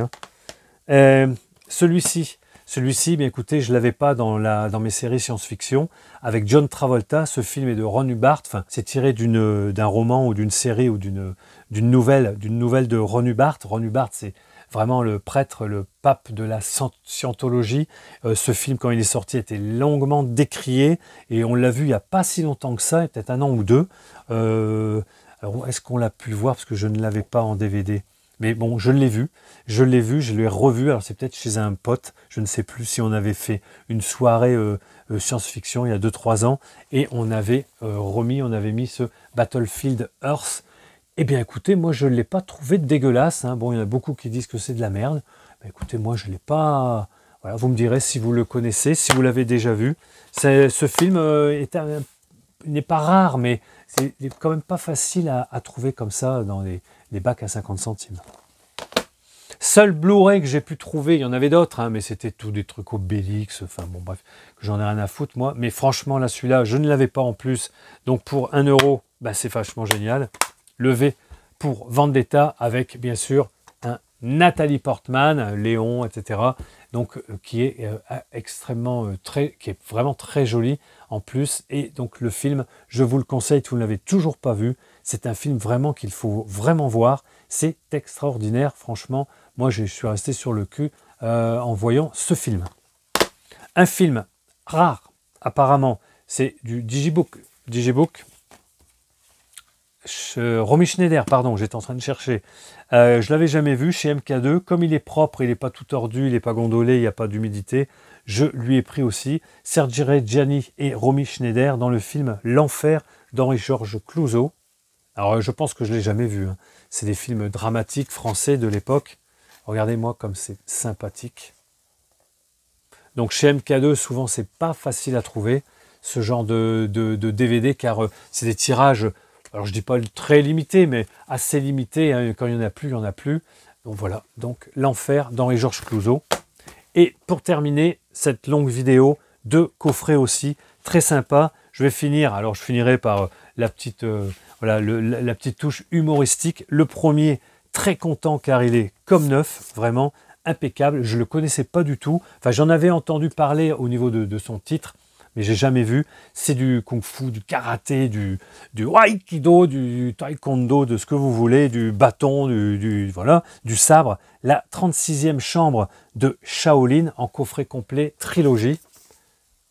Hein. Celui-ci, bien écoutez, je l'avais pas dans mes séries science-fiction. Avec John Travolta, ce film est de Ron Hubbard. Enfin, c'est tiré d'un roman ou d'une série ou d'une nouvelle de Ron Hubbard. Ron Hubbard, c'est vraiment le prêtre, le pape de la scientologie. Ce film, quand il est sorti, était longuement décrié et on l'a vu il n'y a pas si longtemps que ça, peut-être un an ou deux. Alors, est-ce qu'on l'a pu le voir? Parce que je ne l'avais pas en DVD. Mais bon, je l'ai vu, je l'ai revu. Alors, c'est peut-être chez un pote. Je ne sais plus si on avait fait une soirée science-fiction il y a 2-3 ans et on avait mis ce Battlefield Earth. Eh bien, écoutez, moi, je ne l'ai pas trouvé dégueulasse. Hein. Bon, il y en a beaucoup qui disent que c'est de la merde. Mais écoutez, moi, je ne l'ai pas... Voilà, vous me direz si vous le connaissez, si vous l'avez déjà vu. Ce film n'est pas rare, mais c'est quand même pas facile à trouver comme ça dans les bacs à 50 centimes. Seul Blu-ray que j'ai pu trouver, il y en avait d'autres, hein, mais c'était tous des trucs Obélix, enfin bon bref, que j'en ai rien à foutre moi. Mais franchement, là, celui-là, je ne l'avais pas en plus. Donc pour 1 €, bah, c'est vachement génial. Le V pour Vendetta avec bien sûr un Nathalie Portman, Léon, etc. Donc qui est qui est vraiment très joli en plus. Et donc le film, je vous le conseille, si vous ne l'avez toujours pas vu, c'est un film vraiment qu'il faut vraiment voir. C'est extraordinaire, franchement. Moi, je suis resté sur le cul en voyant ce film. Un film rare, apparemment, c'est du Digibook. Romy Schneider, pardon, j'étais en train de chercher. Je l'avais jamais vu chez MK2. Comme il est propre, il n'est pas tout tordu, il n'est pas gondolé, il n'y a pas d'humidité. Je lui ai pris aussi Sergio Reggiani et Romy Schneider dans le film L'Enfer d'Henri-Georges Clouzot. Alors, je pense que je ne l'ai jamais vu. Hein. C'est des films dramatiques français de l'époque. Regardez-moi comme c'est sympathique. Donc, chez MK2, souvent, c'est pas facile à trouver ce genre de DVD, car c'est des tirages, alors je dis pas très limités, mais assez limités. Hein. Quand il n'y en a plus, il n'y en a plus. Donc, voilà. Donc, L'Enfer d'Henri-Georges Clouzot. Et pour terminer cette longue vidéo, 2 coffrets aussi, très sympa. Je vais finir, alors je finirai par la petite touche humoristique. Le premier, très content car il est comme neuf, vraiment impeccable. Je ne le connaissais pas du tout. Enfin, j'en avais entendu parler au niveau de son titre, mais j'ai jamais vu. C'est du kung-fu, du karaté, du aikido, du taekwondo, de ce que vous voulez, du bâton, du sabre. La 36e chambre de Shaolin en coffret complet trilogie.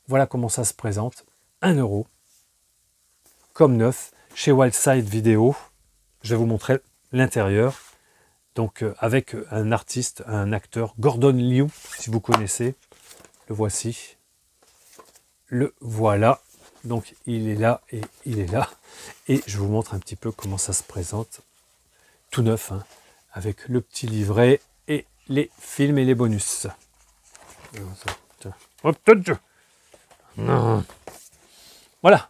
Voilà comment ça se présente. 1 €, comme neuf, chez Wildside Video. Je vais vous montrer l'intérieur. Donc avec un artiste, un acteur, Gordon Liu, si vous connaissez. Le voici. Le voilà. Donc il est là et il est là. Et je vous montre un petit peu comment ça se présente. Tout neuf, hein, avec le petit livret et les films et les bonus. Voilà.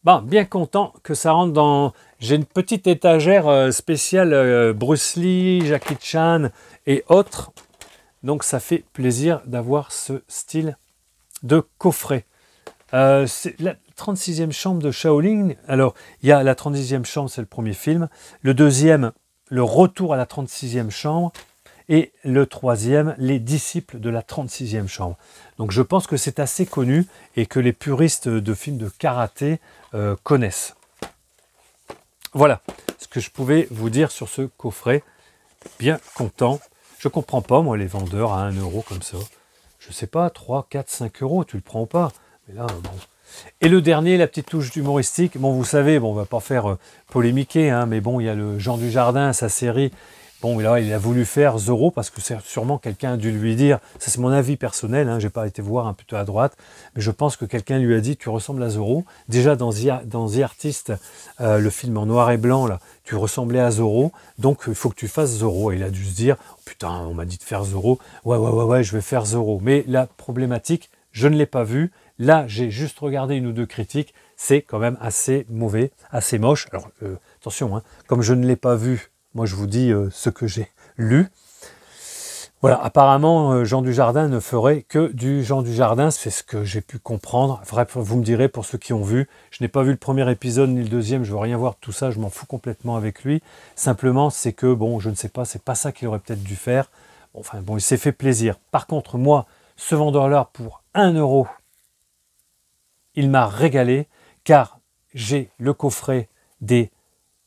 Bon, bien content que ça rentre dans... J'ai une petite étagère spéciale Bruce Lee, Jackie Chan et autres. Donc ça fait plaisir d'avoir ce style de coffret. C'est la 36e chambre de Shaolin. Alors, il y a la 36e chambre, c'est le premier film. Le deuxième, le retour à la 36e chambre. Et le troisième, les disciples de la 36e chambre. Donc je pense que c'est assez connu et que les puristes de films de karaté connaissent. Voilà ce que je pouvais vous dire sur ce coffret. Bien content. Je ne comprends pas, moi, les vendeurs à 1 € comme ça. Je ne sais pas, 3, 4, 5 €, tu le prends ou pas. Mais là, bon. Et le dernier, la petite touche humoristique. Bon, vous savez, bon, on ne va pas faire polémiquer, hein, mais bon, il y a le Jean Dujardin, sa série. Bon, là, il a voulu faire Zorro parce que c'est sûrement quelqu'un a dû lui dire, ça c'est mon avis personnel, hein, j'ai pas été voir un peu à droite, mais je pense que quelqu'un lui a dit, tu ressembles à Zorro. Déjà dans The Artist, le film en noir et blanc, là, tu ressemblais à Zorro, donc il faut que tu fasses Zorro. Et il a dû se dire, oh, putain, on m'a dit de faire Zorro, ouais, je vais faire Zorro. Mais la problématique, je ne l'ai pas vu. Là, j'ai juste regardé 1 ou 2 critiques, c'est quand même assez mauvais, assez moche. Alors, attention, hein, comme je ne l'ai pas vu, moi, je vous dis ce que j'ai lu. Voilà, apparemment, Jean Dujardin ne ferait que du Jean Dujardin, c'est ce que j'ai pu comprendre. Bref, vous me direz pour ceux qui ont vu. Je n'ai pas vu le premier épisode ni le deuxième, je veux rien voir de tout ça, je m'en fous complètement avec lui. Simplement, c'est que, bon, je ne sais pas, c'est pas ça qu'il aurait peut-être dû faire. Enfin, bon, il s'est fait plaisir. Par contre, moi, ce vendeur-là, pour 1 €, il m'a régalé, car j'ai le coffret des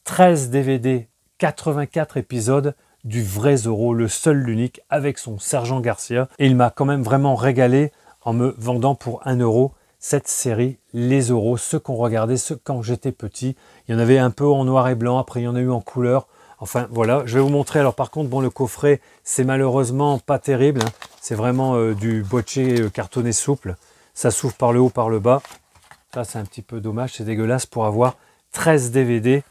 13 DVD, 84 épisodes, du vrai Zorro, le seul, l'unique, avec son Sergent Garcia. Et il m'a quand même vraiment régalé en me vendant pour 1 € cette série, les Zorro, ceux qu'on regardait, ceux quand j'étais petit. Il y en avait un peu en noir et blanc, après il y en a eu en couleur. Enfin voilà, je vais vous montrer. Alors par contre, bon, le coffret, c'est malheureusement pas terrible, hein. C'est vraiment du boîtier cartonné souple. Ça s'ouvre par le haut, par le bas. Ça, c'est un petit peu dommage, c'est dégueulasse pour avoir 13 DVD.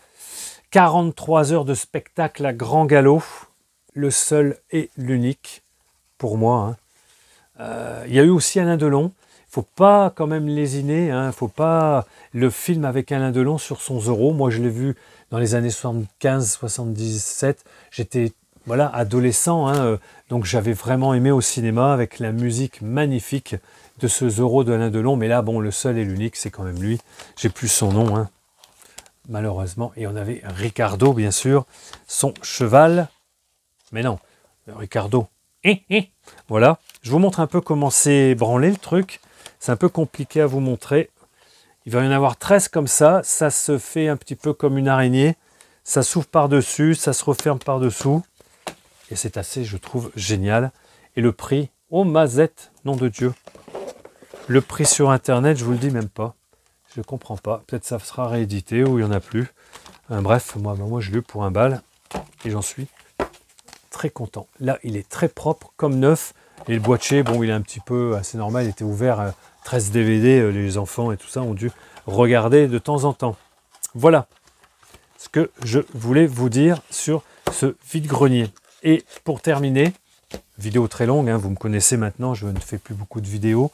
43 heures de spectacle à grand galop, le seul et l'unique pour moi. Il y a eu aussi Alain Delon. Il ne faut pas quand même lésiner. Il ne faut pas le film avec Alain Delon sur son Zorro. Moi, je l'ai vu dans les années 75-77. J'étais voilà, adolescent, donc j'avais vraiment aimé au cinéma avec la musique magnifique de ce Zorro de Alain Delon. Mais là, bon, le seul et l'unique, c'est quand même lui. J'ai plus son nom, malheureusement. Et on avait Ricardo, bien sûr, son cheval. Mais non, Ricardo. Voilà, je vous montre un peu comment c'est branlé le truc. C'est un peu compliqué à vous montrer. Il va y en avoir 13 comme ça. Ça se fait un petit peu comme une araignée. Ça s'ouvre par-dessus, ça se referme par-dessous. Et c'est assez, je trouve, génial. Et le prix, oh mazette, nom de Dieu. Le prix sur Internet, je vous le dis même pas. Je ne comprends pas. Peut-être ça sera réédité ou il n'y en a plus. Bref, moi je l'ai eu pour 1 bal et j'en suis très content. Là, il est très propre, comme neuf. Et le boîtier, bon, il est un petit peu assez normal. Il était ouvert, 13 DVD. Les enfants et tout ça ont dû regarder de temps en temps. Voilà ce que je voulais vous dire sur ce vide-grenier. Et pour terminer, vidéo très longue, vous me connaissez maintenant, je ne fais plus beaucoup de vidéos.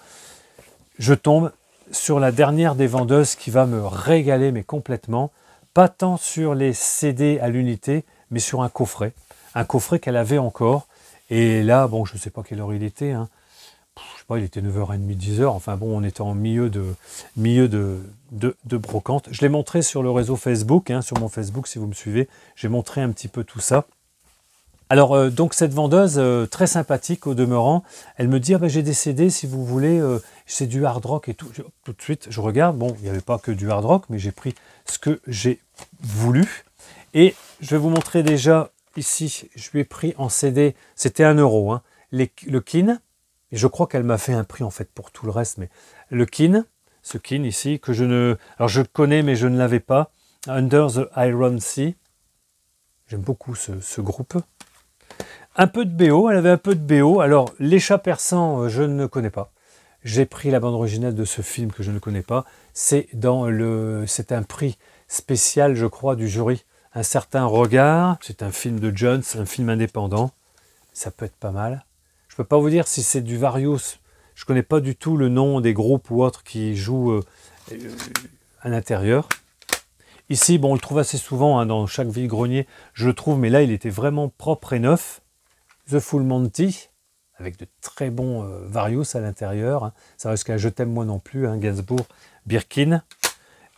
Je tombe sur la dernière des vendeuses qui va me régaler, mais complètement. Pas tant sur les CD à l'unité, mais sur un coffret. Un coffret qu'elle avait encore. Et là, bon, je ne sais pas quelle heure il était. Je sais pas, il était 9h30, 10h. Enfin bon, on était en milieu de brocante. Je l'ai montré sur le réseau Facebook, sur mon Facebook, si vous me suivez. J'ai montré un petit peu tout ça. Alors, donc cette vendeuse, très sympathique au demeurant, elle me dit, j'ai des CD si vous voulez, c'est du hard rock et tout. Tout de suite, je regarde, bon, il n'y avait pas que du hard rock, mais j'ai pris ce que j'ai voulu. Et je vais vous montrer déjà, ici, je lui ai pris en CD, c'était 1 €, le Kin, et je crois qu'elle m'a fait un prix en fait pour tout le reste, mais le Kin, ce Kin ici, que je ne... Alors je connais, mais je ne l'avais pas, Under the Iron Sea, j'aime beaucoup ce groupe. Un peu de BO, elle avait un peu de BO. Alors, Les Chats Persans, je ne connais pas. J'ai pris la bande originale de ce film que je ne connais pas. C'est un prix spécial, je crois, du jury. Un certain regard. C'est un film de Jones, un film indépendant. Ça peut être pas mal. Je ne peux pas vous dire si c'est du Various. Je ne connais pas du tout le nom des groupes ou autres qui jouent à l'intérieur. Ici, bon, on le trouve assez souvent dans chaque vide-grenier. Je le trouve, mais là, il était vraiment propre et neuf. The Full Monty, avec de très bons Various à l'intérieur. Ça reste qu'à Je t'aime moi non plus, Gainsbourg, Birkin.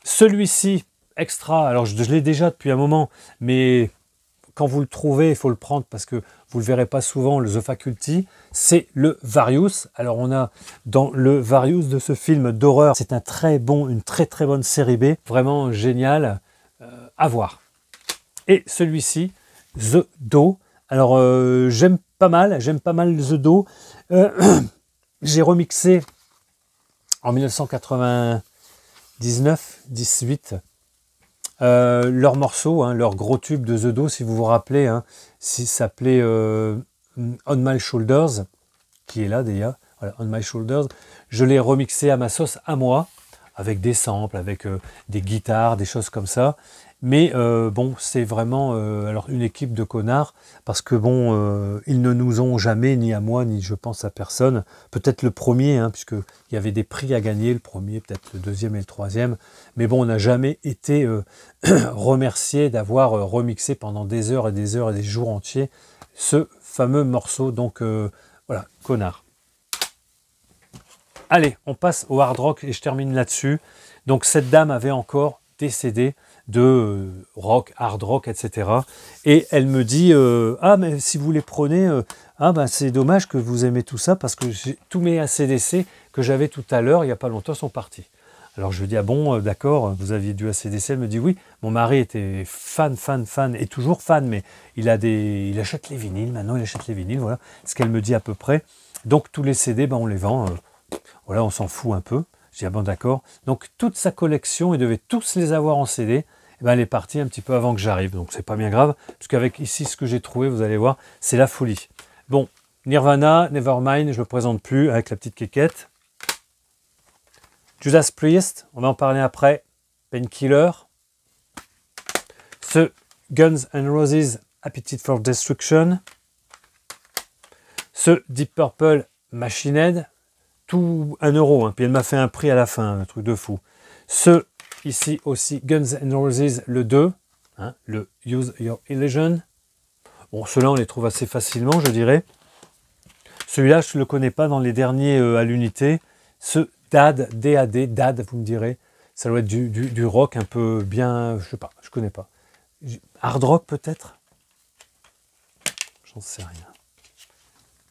Celui-ci, extra, alors je l'ai déjà depuis un moment, mais quand vous le trouvez, il faut le prendre parce que vous ne le verrez pas souvent, le The Faculty, c'est le Various. Alors on a dans le Various de ce film d'horreur, c'est une très très bonne série B, vraiment génial à voir. Et celui-ci, The Do. Alors, j'aime pas mal The Do. J'ai remixé en 1999-18 leur morceau, leur gros tube de The Do, si vous vous rappelez, ça s'appelait On My Shoulders, qui est là déjà, voilà, On My Shoulders. Je l'ai remixé à ma sauce à moi, avec des samples, avec des guitares, des choses comme ça. Mais bon, c'est vraiment alors une équipe de connards, parce que bon, ils ne nous ont jamais, ni à moi, ni je pense à personne, peut-être le premier, puisqu'il y avait des prix à gagner, le premier, peut-être le deuxième et le troisième, mais bon, on n'a jamais été remercié d'avoir remixé pendant des heures et des jours entiers ce fameux morceau. Donc voilà, connard. Allez, on passe au hard rock et je termine là-dessus. Donc cette dame avait encore des CD de rock, hard rock, etc. Et elle me dit ah mais si vous les prenez, ah ben c'est dommage que vous aimez tout ça parce que tous mes ACDC que j'avais tout à l'heure, il n'y a pas longtemps, sont partis. Alors je lui dis ah bon d'accord, vous aviez du ACDC. Elle me dit oui, mon mari était fan, et toujours fan, mais il achète les vinyles, maintenant il achète les vinyles, voilà ce qu'elle me dit à peu près. Donc tous les CD, ben, on les vend, voilà, on s'en fout un peu. Je dis ah bon d'accord. Donc toute sa collection, il devait tous les avoir en CD. Et ben, elle est partie un petit peu avant que j'arrive, donc c'est pas bien grave, parce qu'avec ici ce que j'ai trouvé, vous allez voir, c'est la folie. Bon, Nirvana, Nevermind, je ne le présente plus avec la petite quéquette. Judas Priest, on va en parler après. Painkiller. Ce Guns N' Roses, Appetite for Destruction. Ce Deep Purple, Machine Head. Tout 1 €, hein. Puis elle m'a fait un prix à la fin, un truc de fou. Ce ici aussi, Guns N' Roses, le 2, hein, le Use Your Illusion. Bon, ceux-là, on les trouve assez facilement, je dirais. Celui-là, je ne le connais pas dans les derniers à l'unité. Ce DAD, D-A-D, DAD, vous me direz. Ça doit être du rock un peu bien, je sais pas, je connais pas. Hard rock peut-être? J'en sais rien.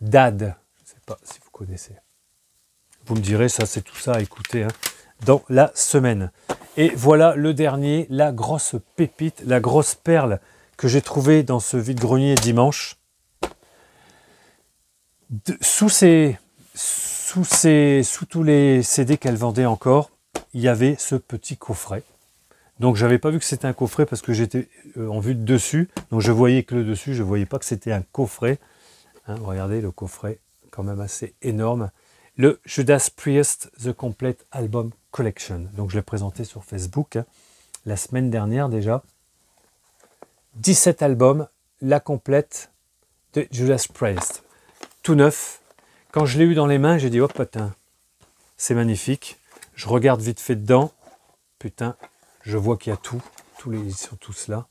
DAD, je ne sais pas si vous connaissez. Vous me direz, ça c'est tout ça à écouter hein, dans la semaine. Et voilà le dernier, la grosse pépite, la grosse perle que j'ai trouvée dans ce vide-grenier dimanche. Sous tous les CD qu'elle vendait encore, il y avait ce petit coffret. Donc j'avais pas vu que c'était un coffret parce que j'étais en vue de dessus. Donc je voyais que le dessus, je voyais pas que c'était un coffret. Hein, regardez le coffret, quand même assez énorme. Le Judas Priest The Complete Album Collection. Donc je l'ai présenté sur Facebook hein, la semaine dernière déjà. 17 albums, la complète de Judas Priest. Tout neuf. Quand je l'ai eu dans les mains, j'ai dit, oh putain, c'est magnifique. Je regarde vite fait dedans. Putain, je vois qu'il y a tout. Ils sont tous là.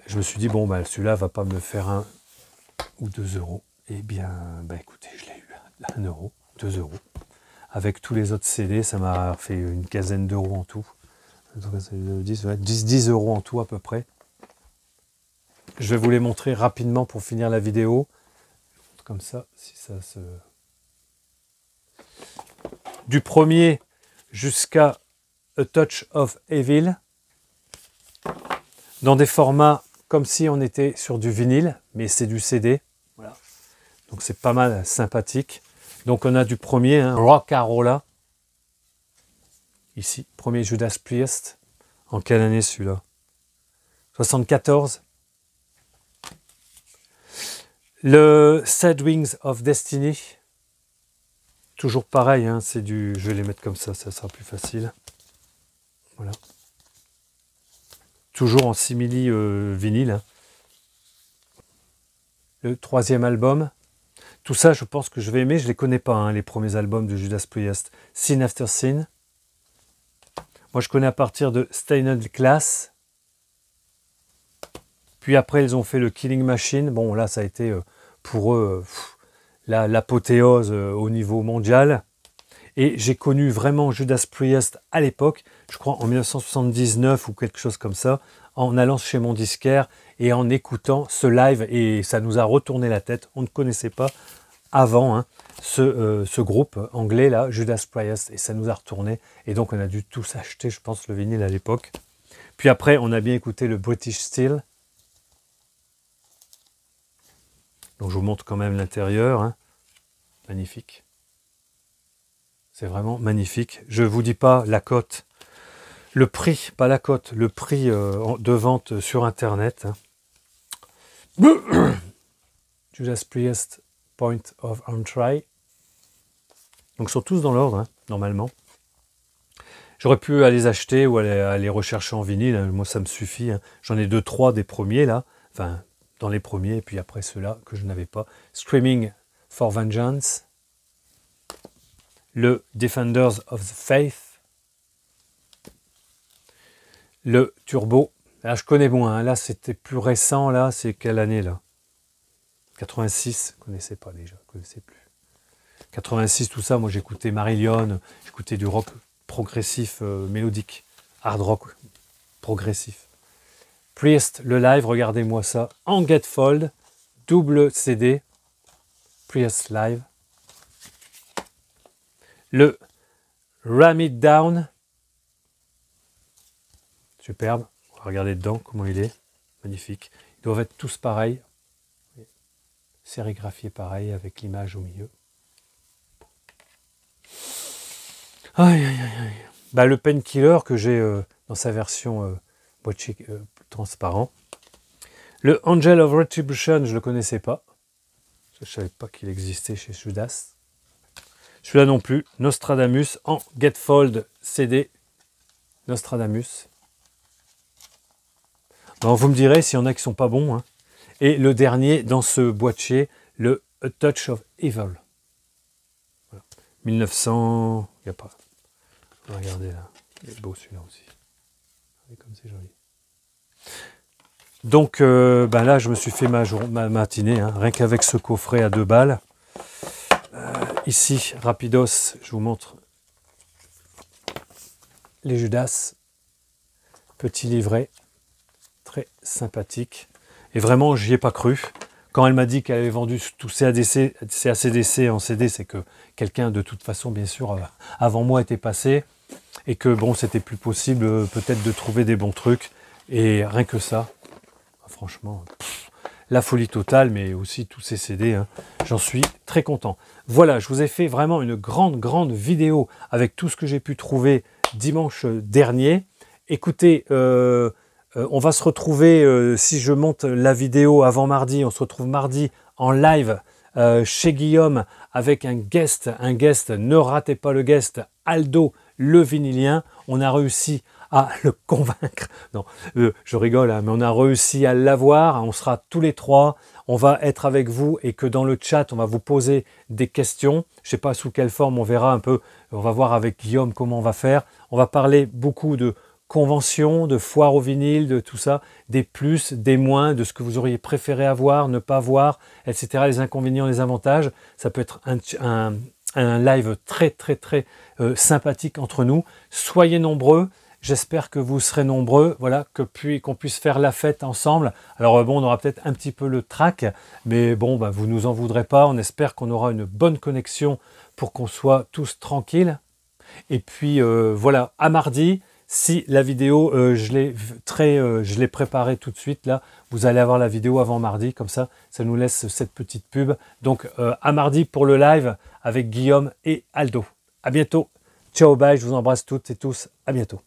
Je me suis dit, bon, bah, celui-là va pas me faire 1 ou 2 €. Eh bien, bah, écoutez, je l'ai eu à 1 €, 2 €. Avec tous les autres CD, ça m'a fait une quinzaine d'euros en tout. 10 € en tout à peu près. Je vais vous les montrer rapidement pour finir la vidéo. Comme ça, si ça se... Du premier jusqu'à A Touch of Evil, dans des formats comme si on était sur du vinyle, mais c'est du CD. Voilà. Donc c'est pas mal sympathique. Donc on a du premier, hein, Rock'n'Rolla. Ici, premier Judas Priest. En quelle année celui-là? 74. Le Sad Wings of Destiny. Toujours pareil, hein, c'est du... Je vais les mettre comme ça sera plus facile. Voilà. Toujours en simili vinyle. Hein. Le 3e album. Tout ça, je pense que je vais aimer. Je ne les connais pas, hein, les premiers albums de Judas Priest. Sin After Sin. Moi, je connais à partir de Stained Glass. Puis après, ils ont fait le Killing Machine. Bon, là, ça a été pour eux l'apothéose au niveau mondial. Et j'ai connu vraiment Judas Priest à l'époque, je crois en 1979 ou quelque chose comme ça, en allant chez mon disquaire et en écoutant ce live. Et ça nous a retourné la tête. On ne connaissait pas avant hein, ce groupe anglais, là, Judas Priest. Et ça nous a retourné. Et donc, on a dû tous acheter, je pense, le vinyle à l'époque. Puis après, on a bien écouté le British Steel. Donc, je vous montre quand même l'intérieur. Hein. Magnifique. C'est vraiment magnifique. Je ne vous dis pas la cote. Le prix, pas la cote, le prix de vente sur Internet. Hein. Judas Priest, Point of Entry. Donc, ils sont tous dans l'ordre, hein, normalement. J'aurais pu aller les acheter ou aller les rechercher en vinyle. Hein. Moi, ça me suffit. Hein. J'en ai 2-3 des premiers, là. Enfin, dans les premiers. Et puis après, ceux-là que je n'avais pas. Screaming for Vengeance. Le Defenders of the Faith, le Turbo. Là, je connais moins. Hein. Là, c'était plus récent. Là, c'est quelle année là? 86, je connaissais pas déjà, je connaissais plus. 86, tout ça, moi j'écoutais Marillion, j'écoutais du rock progressif mélodique, hard rock progressif. Priest, le live, regardez-moi ça, en gatefold, double CD, Priest live. Le Ram It Down, superbe, on va regarder dedans comment il est, magnifique. Ils doivent être tous pareils, sérigraphiés pareil avec l'image au milieu. Aïe, aïe, aïe, aïe. Bah, le Painkiller que j'ai dans sa version boîtier transparent. Le Angel of Retribution, je ne le connaissais pas. Je ne savais pas qu'il existait chez Judas. Celui-là non plus. Nostradamus en Gatefold CD. Nostradamus. Bon, vous me direz s'il y en a qui sont pas bons. Hein. Et le dernier dans ce boîtier, le A Touch of Evil. Voilà. 1900... Il n'y a pas... Regardez là. Il est beau celui-là aussi. Regardez comme c'est joli. Donc ben là, je me suis fait ma matinée, hein, rien qu'avec ce coffret à 2 balles. Ici, rapidos, je vous montre les Judas. Petit livret, très sympathique. Et vraiment, j'y ai pas cru. Quand elle m'a dit qu'elle avait vendu tous ses ACDC en CD, c'est que quelqu'un, de toute façon, bien sûr, avant moi était passé. Et que bon, c'était plus possible peut-être de trouver des bons trucs. Et rien que ça, franchement, la folie totale, mais aussi tous ces CD, hein, j'en suis très content. Voilà, je vous ai fait vraiment une grande vidéo avec tout ce que j'ai pu trouver dimanche dernier. Écoutez, on va se retrouver, si je monte la vidéo avant mardi, on se retrouve mardi en live chez Guillaume avec un guest, ne ratez pas le guest, Aldo le vinylien. On a réussi à le convaincre, non, je rigole, hein, mais on a réussi à l'avoir, on sera tous les trois, on va être avec vous et que dans le chat, on va vous poser des questions, je ne sais pas sous quelle forme, on verra un peu, on va voir avec Guillaume comment on va faire, on va parler beaucoup de conventions, de foires au vinyle, de tout ça, des plus, des moins, de ce que vous auriez préféré avoir, ne pas voir, etc., les inconvénients, les avantages, ça peut être un live très sympathique entre nous, soyez nombreux. J'espère que vous serez nombreux, voilà, qu'on puisse faire la fête ensemble. Alors bon, on aura peut-être un petit peu le trac, mais bon, bah, vous nous en voudrez pas. On espère qu'on aura une bonne connexion pour qu'on soit tous tranquilles. Et puis voilà, à mardi, si la vidéo, je l'ai préparée tout de suite, là, vous allez avoir la vidéo avant mardi, comme ça nous laisse cette petite pub. Donc à mardi pour le live avec Guillaume et Aldo. À bientôt. Ciao, bye, je vous embrasse toutes et tous. À bientôt.